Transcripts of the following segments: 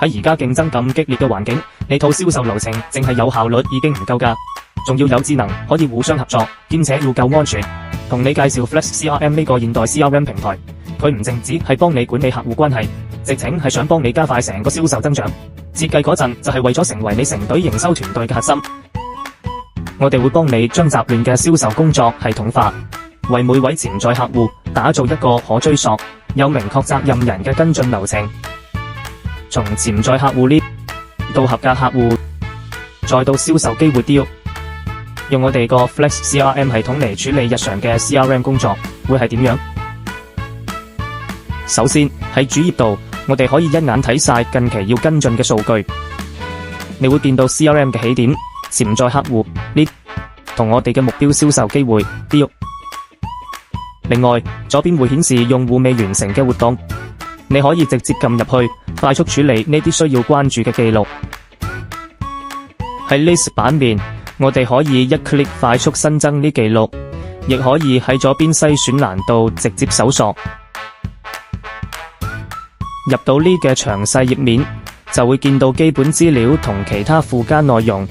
喺而家競爭咁激烈嘅環境，你套銷售流程淨係有效率已經唔夠㗎，仲要有智能，可以互相合作，兼且要夠安全。同你介紹 Flex CRM 呢個現代 CRM 平台，佢唔淨止係幫你管理客戶關係，直情係想幫你加快成個銷售增長。設計嗰陣就係為咗成為你成隊營收團隊嘅核心。我哋會幫你將雜亂嘅銷售工作系統化，為每位潛在客戶打造一個可追溯、有明確責任人嘅跟進流程。從潛在客戶呢到合格客戶，再到銷售機會deal，用我哋個 Flex CRM 系統嚟處理日常嘅 CRM 工作，會係點樣？首先喺主頁度，我哋可以一眼睇晒近期要跟進嘅數據。你會見到 CRM 嘅起點、潛在客戶呢同我哋嘅目標銷售機會deal。另外，左邊會顯示用戶未完成嘅活動，你可以直接撳入去，快速處理呢啲需要關注嘅記錄。喺 List 版面，我哋可以一 click 快速新增呢記錄，亦可以喺左邊篩選欄度直接搜索。入到呢嘅詳細頁面，就會見到基本資料同其他附加內容，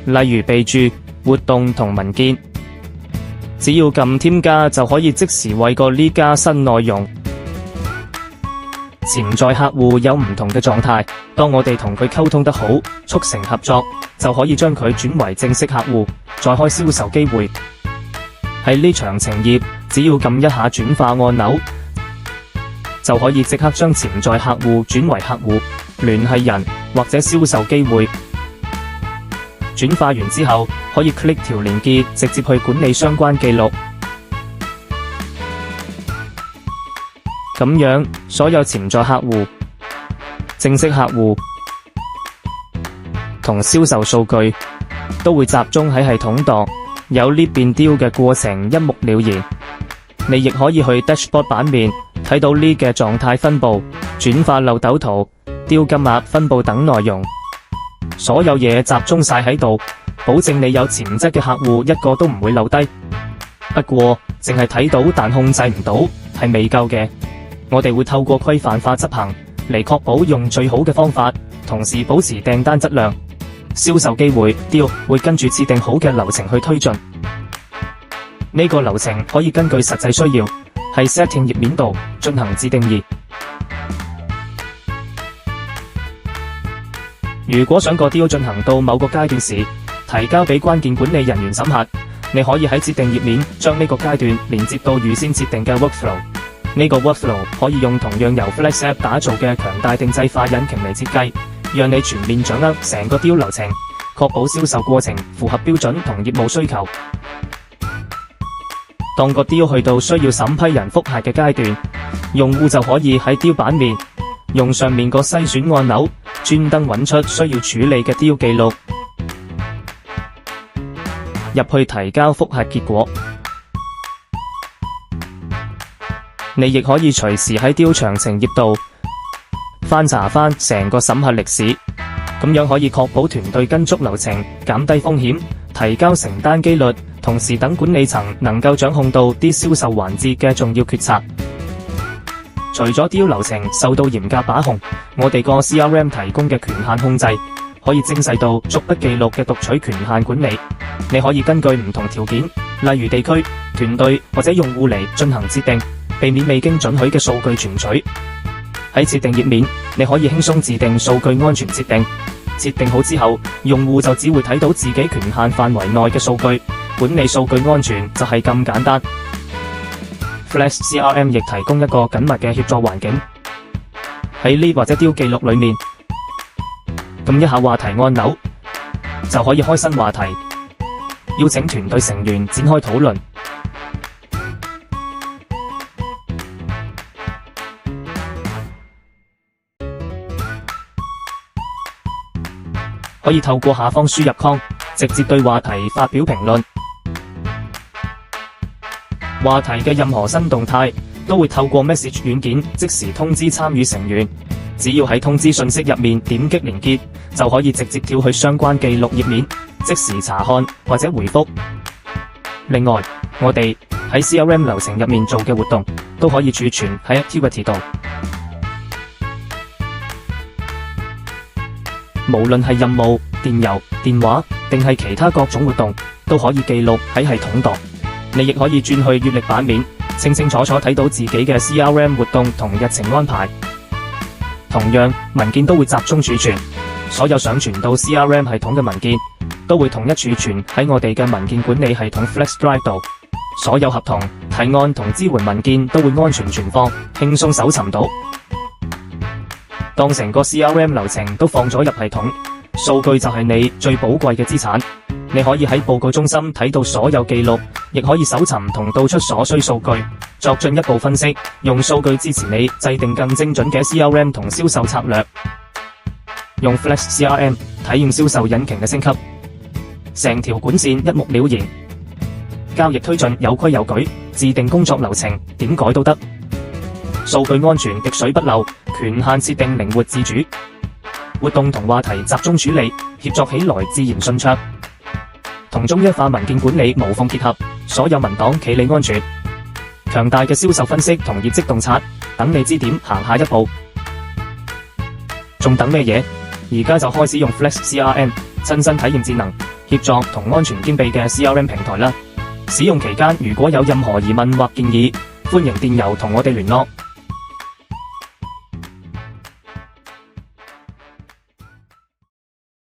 例如備註、活動同文件。只要撳添加就可以即時為個呢加新內容。潛在客戶有唔同嘅狀態，當我哋同佢溝通得好，促成合作，就可以將佢轉為正式客戶，再開銷售機會。喺呢詳情頁，只要撳一下轉化按鈕，就可以即刻將潛在客戶轉為客戶、聯繫人或者銷售機會。轉化完之後，可以 click 條連結，直接去管理相關記錄。咁樣，所有潛在客戶、正式客戶同銷售數據都會集中喺系統度，有呢變 deal 嘅過程一目了然。你亦可以去 Dashboard 版面睇到呢嘅狀態分佈、轉化漏斗圖、deal 金額分佈等內容。所有嘢集中晒喺度，保證你有潛質嘅客戶一個都唔會漏低。不過，淨係睇到但控制唔到係未夠嘅。我哋會透過規範化執行嚟確保用最好嘅方法，同時保持訂單質量。銷售機會deal會跟住設定好嘅流程去推進。呢個流程可以根據實際需要喺 setting 頁面度進行自定義。如果想個 deal 進行到某個階段時，提交俾關鍵管理人員審核，你可以喺設定頁面將呢個階段連接到預先設定嘅 workflow。呢個 workflow 可以用同樣由 Flex App 打造嘅強大定制化引擎嚟設計，讓你全面掌握成個 deal 流程，確保銷售過程符合標準同業務需求。當個 deal 去到需要審批人複核嘅階段，用戶就可以喺 deal 版面用上面個篩選按鈕，專登揾出需要處理嘅 deal 記錄，入去提交複核結果。你亦可以隨時喺 deal 詳情頁度翻查翻成個審核歷史，咁樣可以確保團隊跟足流程，減低風險，提交成單機率，同時等管理層能夠掌控到啲銷售環節嘅重要決策。除咗 deal 流程受到嚴格把控，我哋個 CRM 提供嘅權限控制可以精細到逐筆記錄嘅讀取權限管理。你可以根據唔同條件，例如地區、團隊或者用戶嚟進行設定，避免未經准許嘅數據存取。喺設定頁面，你可以輕鬆自定數據安全設定。設定好之後，用戶就只會睇到自己權限範圍內嘅數據。管理數據安全就係咁簡單。Flex CRM 亦提供一個緊密嘅協作環境。喺 lead 或者 deal 記錄裏面，撳一下話題按鈕，就可以開新話題，邀請團隊成員展開討論。可以透過下方輸入 com 直接對話題發表評論。話題嘅任何新動態都會透過 message 軟件即時通知參與成員。只要喺通知信息入面點擊連結，就可以直接跳去相關記錄頁面，即時查看或者回覆。另外，我哋喺 CRM 流程入面做嘅活動都可以儲存喺 Activity 度。無論係任務、電郵、電話定係其他各種活動，都可以記錄喺系統度。你亦可以轉去月曆版面，清清楚楚睇到自己嘅 CRM 活動同日程安排。同樣，文件都會集中儲存，所有上傳到 CRM 系統嘅文件都會統一儲存喺我哋嘅文件管理系統 FlexDrive 度。所有合同、提案同支援文件都會安全存放，輕鬆搜尋到。當成個 CRM 流程都放咗入系統，數據就係你最寶貴嘅資產。你可以喺報告中心睇到所有記錄，亦可以搜尋同導出所需數據，作進一步分析，用數據支持你制定更精準嘅 CRM 同銷售策略。用 Flex CRM 體驗銷售引擎嘅升級，成條管線一目了然，交易推進有規有矩，自定工作流程點改都得，數據安全滴水不漏，權限設定靈活自主，活動同話題集中處理，協作起來自然順暢。同中央化文件管理無縫結合，所有文檔企理安全，強大嘅銷售分析同業績洞察，等你知點行下一步。仲等咩嘢？而家就開始用 Flex CRM， 親身體驗智能、協作同安全兼備嘅 CRM 平台啦！使用期間如果有任何疑問或建議，歡迎電郵同我哋聯絡。